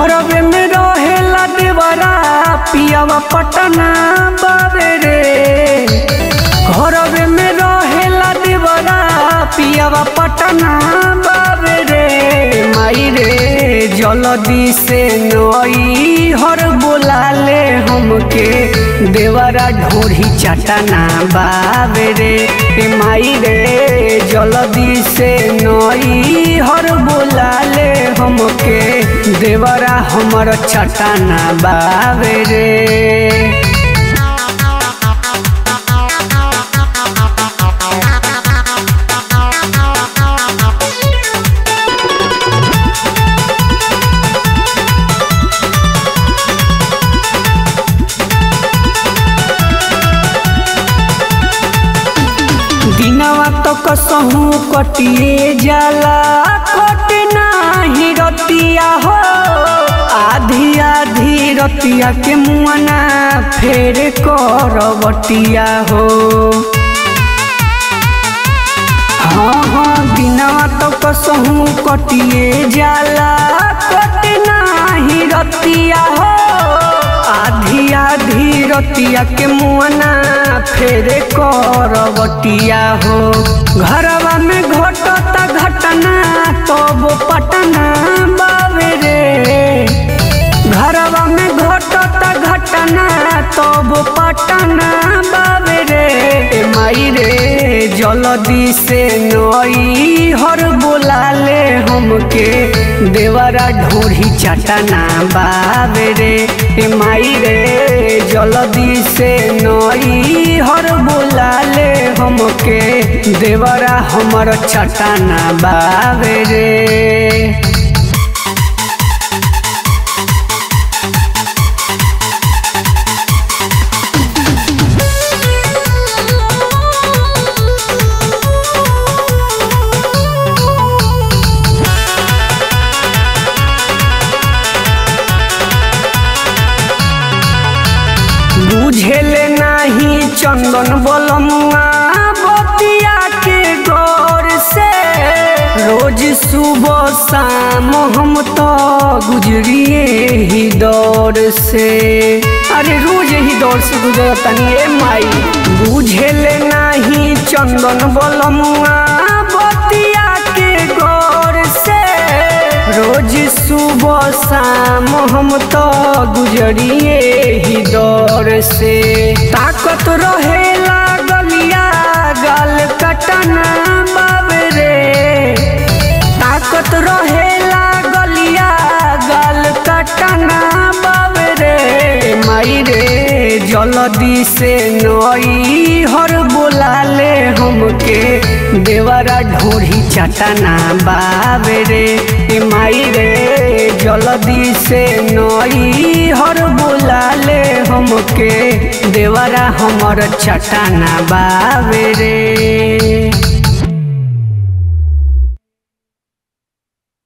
घरवे में रहेला देवरा पियावा पटना बावे रे। घरवे में रहेला देवरा पियावा पटना बावे रे। माई रे जल्दी से नई हर बोला ले हमके देवरा ढोरी चटना बावे रे। माई रे जल्दी से नई हर बोला ले हमके देवरा हमर चटना बावे रे। दिनवा तो कसहू कटिए जाला कट नाही रतिया हो। आधी आधी रतिया के मुआना फेर करवटिया हो। हाँ हाँ दिनवा तो कसहू कटिए जाला कट नाही रतिया हो। आधी आधी रतिया के मुआना फेर करवटिया हो। घरवा में घटता घटना तब पटना बावे रे। घरवा में घटता घटना तब पटना बावे रे। माई रे जल्दी से नई हर बोला ले हमके देवरा ढोरी चटना बावे रे। माई रे जल्दी से नई हर बोला ले हमके देवरा हमर चटना बावे रे। बुझेले नाही चंदन बलमुआ बतिया के गौर से। रोज सुबह शाम हम तो गुजरिए ही दौर से। अरे रोज ही दौर से गुजरतनी माई। बुझेले नाही चंदन बलमुआ बतिया के गौर से। रोज सुबह शाम हम तो गुजरिए ही दौर से। ताकत रहेला गलिया गाल कटना बावे रे। ताकत रहेला गलिया गाल कटना बावे रे। माई रे जल्दी से नई हर बोला ले हमके देवरा ढोरी चटना बावे रे। माई रे जल्दी से नई हर बोला ले हमके देवरा हमर चटना बावे रे।